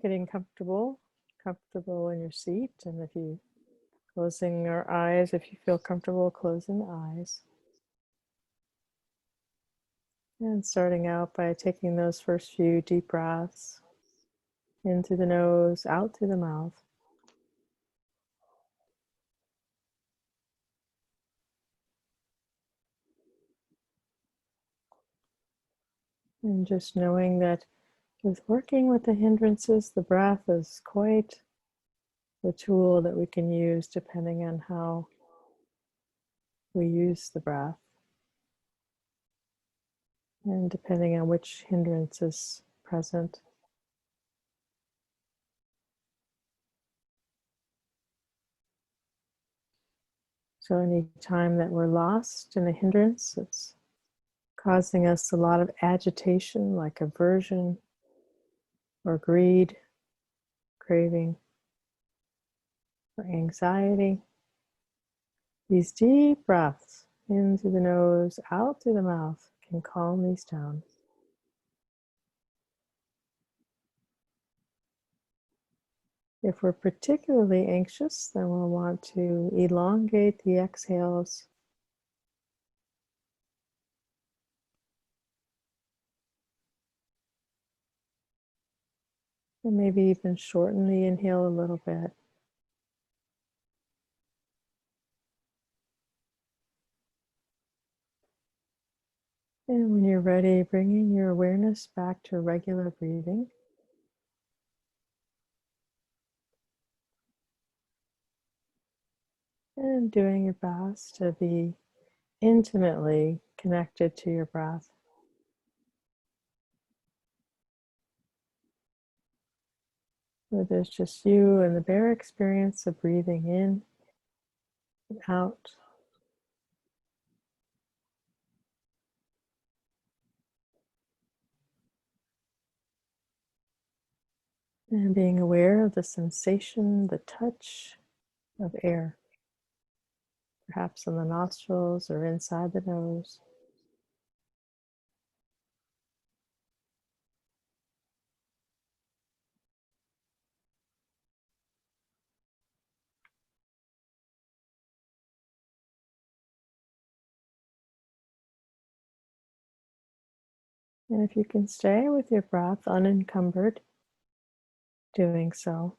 Getting comfortable in your seat, and if you closing your eyes, if you feel comfortable closing the eyes. And starting out by taking those first few deep breaths in through the nose, out through the mouth. And just knowing that with working with the hindrances, the breath is quite the tool that we can use depending on how we use the breath and depending on which hindrance is present. So any time that we're lost in a hindrance, it's causing us a lot of agitation, like aversion or greed, craving, or anxiety. These deep breaths in through the nose, out through the mouth can calm these down. If we're particularly anxious, then we'll want to elongate the exhales. And maybe even shorten the inhale a little bit. And when you're ready, bringing your awareness back to regular breathing. And doing your best to be intimately connected to your breath. Where there's just you and the bare experience of breathing in and out. And being aware of the sensation, the touch of air, perhaps in the nostrils or inside the nose. And if you can stay with your breath unencumbered, doing so.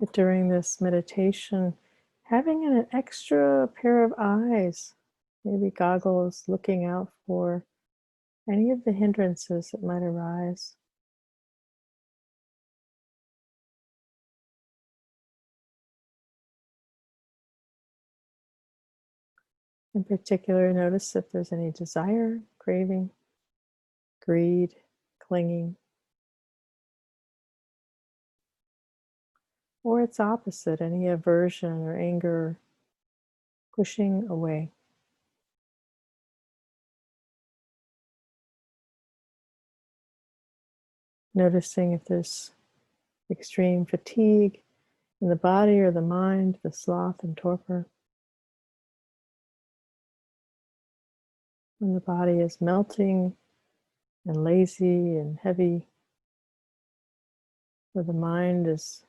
But during this meditation, having an extra pair of eyes, maybe goggles, looking out for any of the hindrances that might arise. In particular, notice if there's any desire, craving, greed, clinging, or its opposite, any aversion or anger, pushing away. Noticing if there's extreme fatigue in the body or the mind, the sloth and torpor. When the body is melting and lazy and heavy, or the mind is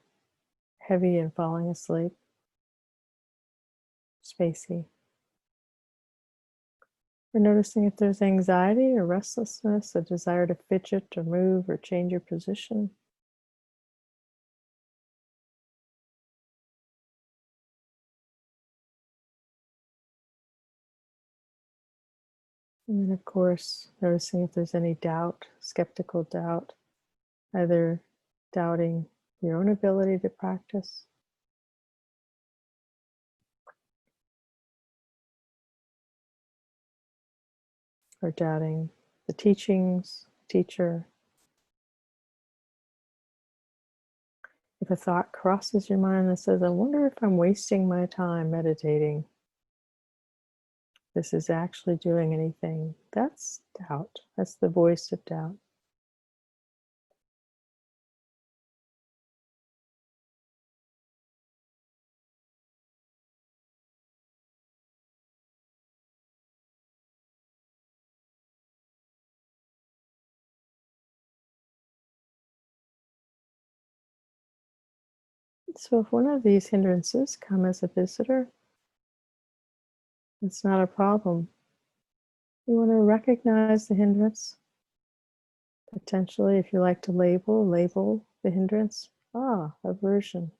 heavy and falling asleep, spacey. We're noticing if there's anxiety or restlessness, a desire to fidget or move or change your position. And then, of course, noticing if there's any doubt, skeptical doubt, either doubting your own ability to practice or doubting the teachings, teacher. If a thought crosses your mind that says, I wonder if I'm wasting my time meditating, this is actually doing anything, that's doubt. That's the voice of doubt. So if one of these hindrances come as a visitor, it's not a problem. You want to recognize the hindrance. Potentially, if you like to label the hindrance. Aversion.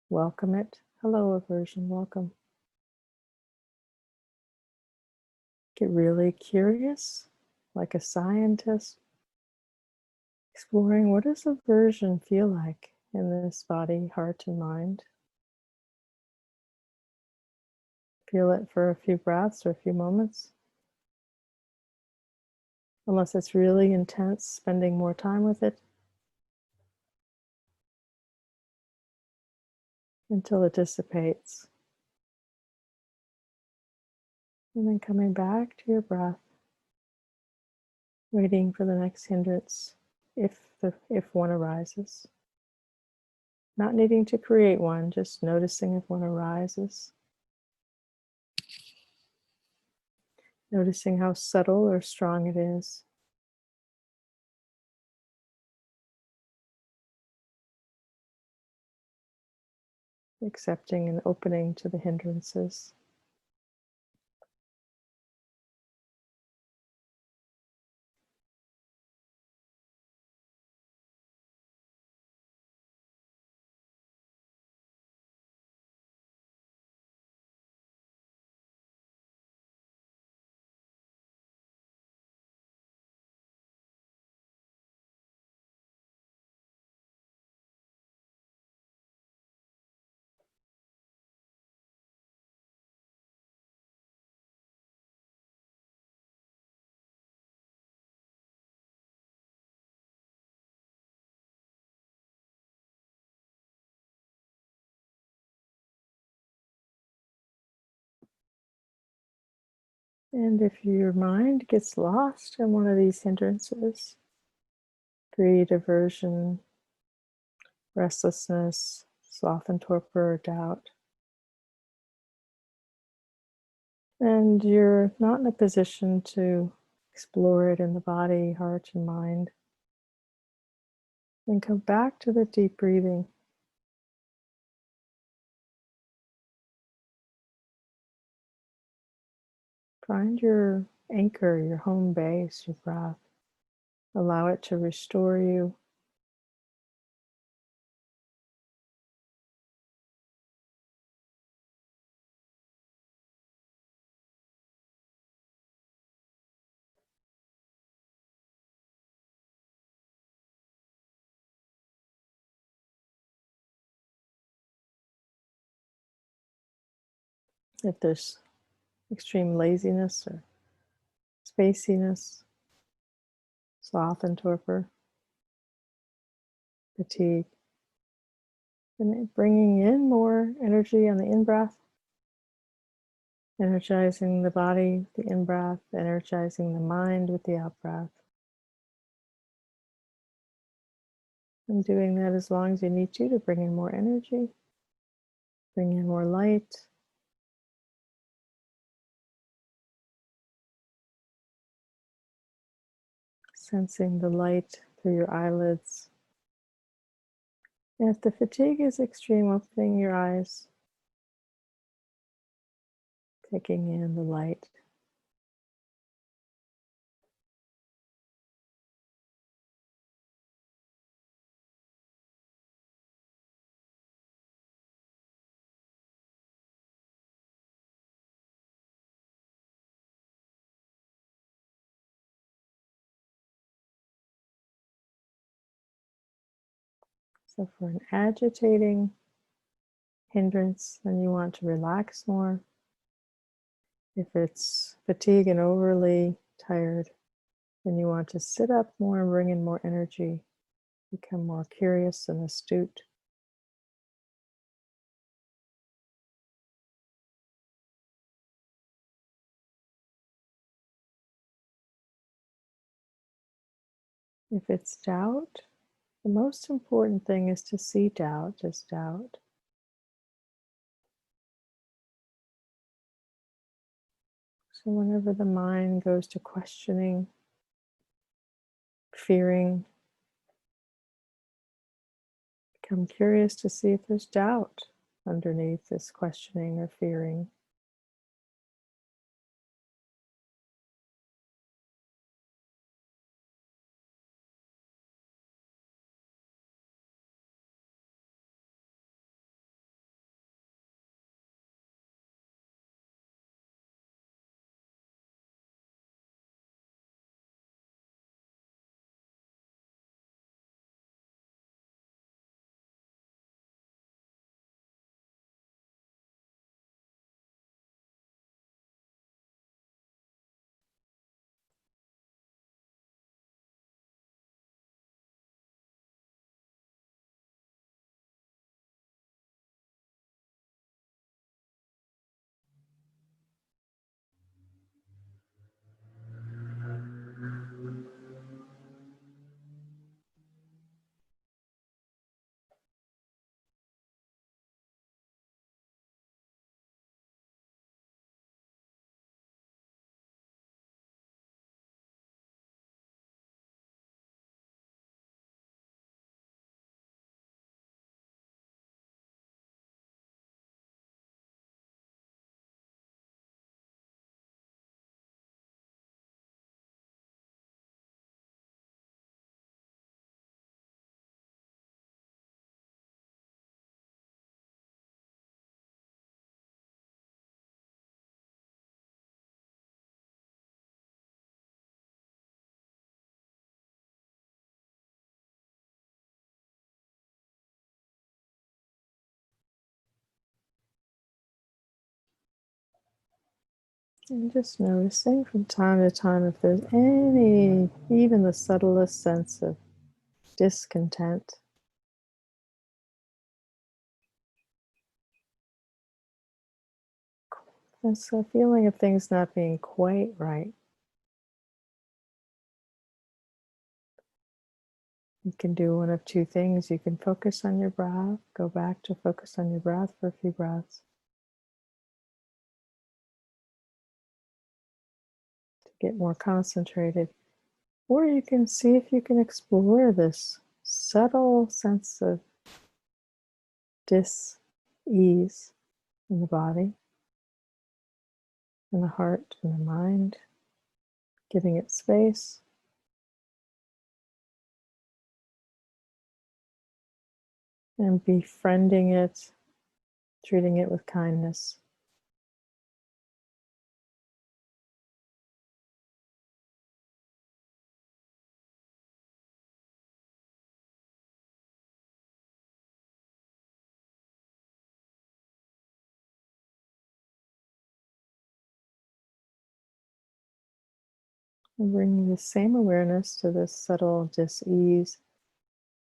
Welcome it. Hello, aversion, welcome. Get really curious, like a scientist, exploring what does aversion feel like in this body, heart, and mind. Feel it for a few breaths or a few moments. Unless it's really intense, spending more time with it until it dissipates. And then coming back to your breath, waiting for the next hindrance if one arises. Not needing to create one, just noticing if one arises. Noticing how subtle or strong it is. Accepting and opening to the hindrances. And if your mind gets lost in one of these hindrances, greed, aversion, restlessness, sloth and torpor, doubt, and you're not in a position to explore it in the body, heart, and mind, then come back to the deep breathing. Find your anchor, your home base, your breath. Allow it to restore you. If there's extreme laziness or spaciness, sloth and torpor, fatigue, and bringing in more energy on the in-breath, energizing the body, the in-breath, energizing the mind with the out-breath. And doing that as long as you need to bring in more energy, bring in more light. Sensing the light through your eyelids. And if the fatigue is extreme, opening your eyes, taking in the light. So for an agitating hindrance, then you want to relax more. If it's fatigue and overly tired, then you want to sit up more and bring in more energy, become more curious and astute. If it's doubt, the most important thing is to see doubt as doubt. So whenever the mind goes to questioning, fearing, Become curious to see if there's doubt underneath this questioning or fearing. And just noticing from time to time if there's any, even the subtlest sense of discontent. That's a feeling of things not being quite right. You can do one of two things. You can focus on your breath, go back to focus on your breath for a few breaths to get more concentrated. Or you can see if you can explore this subtle sense of dis-ease in the body, in the heart, in the mind, giving it space. And befriending it, treating it with kindness. And bringing the same awareness to this subtle dis-ease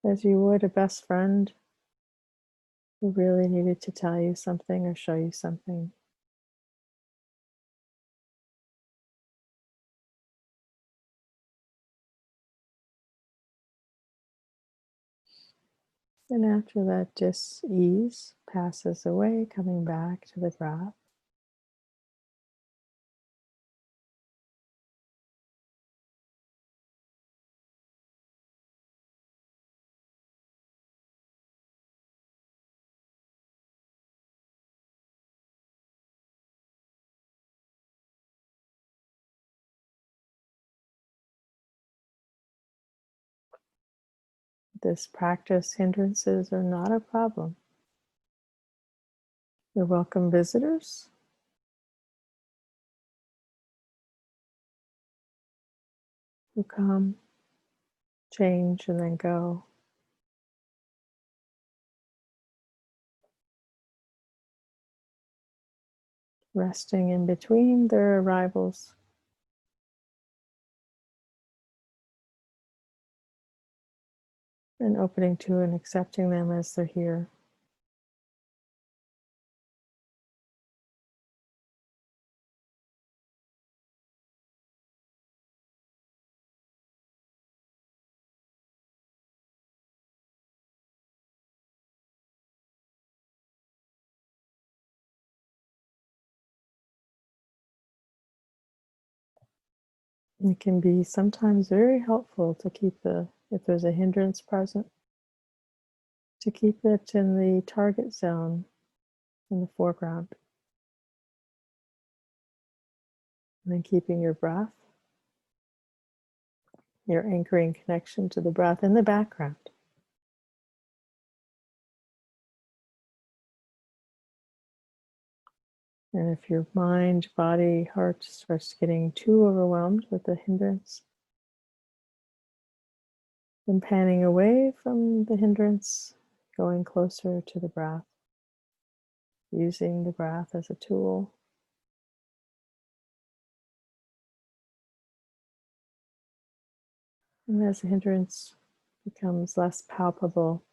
as you would a best friend who really needed to tell you something or show you something. And after that dis-ease passes away, coming back to the breath. This practice, hindrances are not a problem. You're welcome visitors who come, change, and then go. Resting in between their arrivals. And opening to and accepting them as they're here. It can be sometimes very helpful to keep if there's a hindrance present, to keep it in the target zone in the foreground. And then keeping your breath, your anchoring connection to the breath in the background. And if your mind, body, heart starts getting too overwhelmed with the hindrance, then panning away from the hindrance, going closer to the breath, using the breath as a tool. And as the hindrance becomes less palpable,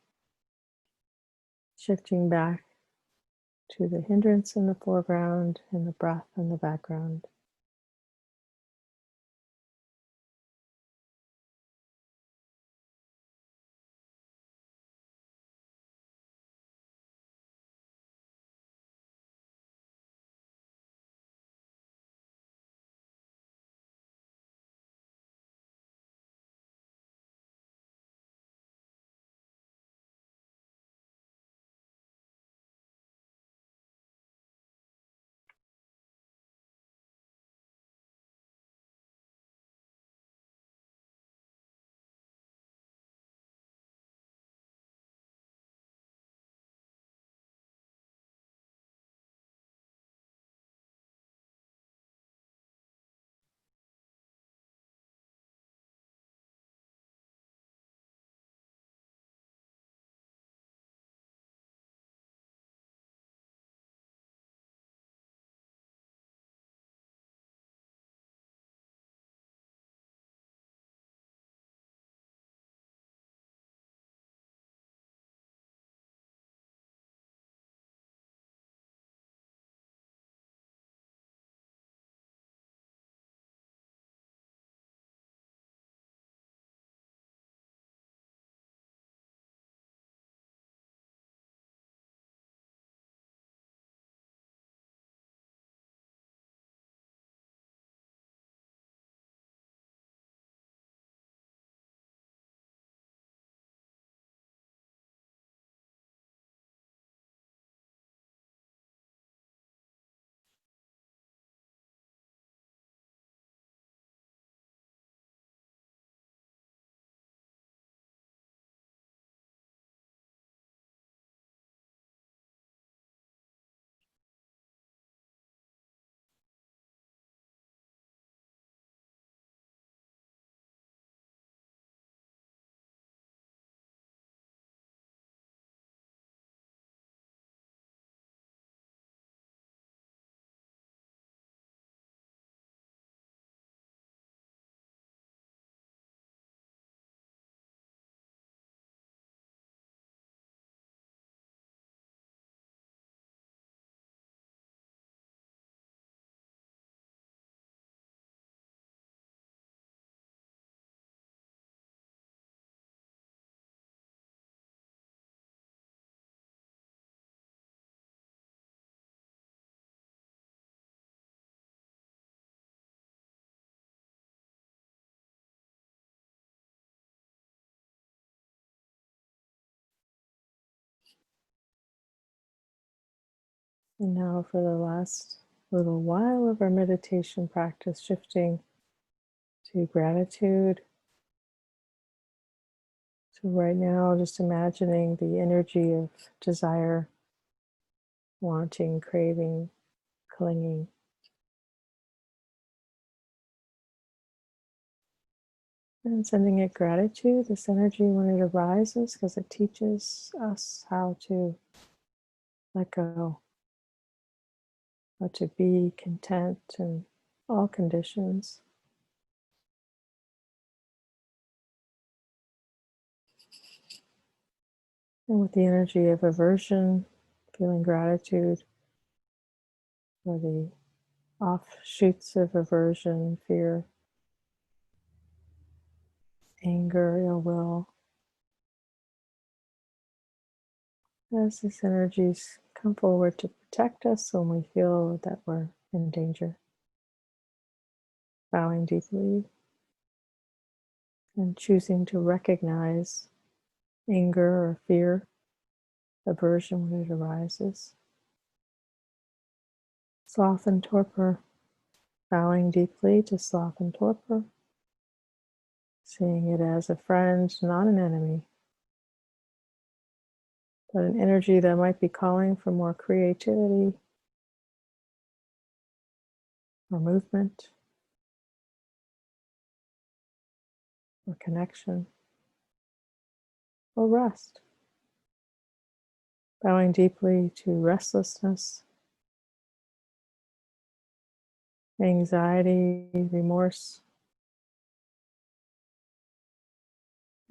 shifting back to the hindrance in the foreground and the breath in the background. And now for the last little while of our meditation practice, shifting to gratitude. So right now, just imagining the energy of desire, wanting, craving, clinging. And sending it gratitude, this energy when it arises, because it teaches us how to let go, how to be content in all conditions. And with the energy of aversion, feeling gratitude for the offshoots of aversion, fear, anger, ill will. As these energies come forward to protect us when we feel that we're in danger. Bowing deeply and choosing to recognize anger or fear aversion when it arises. Sloth and torpor, bowing deeply to sloth and torpor, seeing it as a friend, not an enemy, but an energy that might be calling for more creativity or movement or connection or rest. Bowing deeply to restlessness, anxiety, remorse,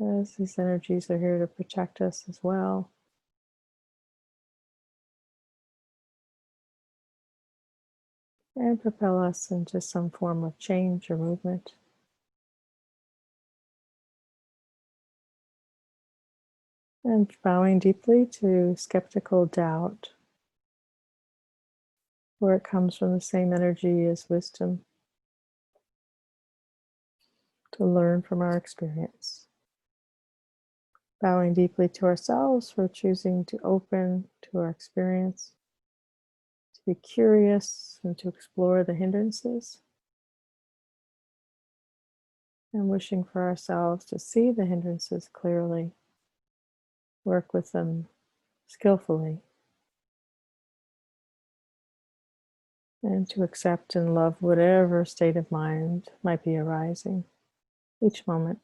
as these energies are here to protect us as well. And propel us into some form of change or movement. And bowing deeply to skeptical doubt, where it comes from the same energy as wisdom, to learn from our experience. Bowing deeply to ourselves for choosing to open to our experience, to be curious and to explore the hindrances. And wishing for ourselves to see the hindrances clearly, work with them skillfully, and to accept and love whatever state of mind might be arising each moment.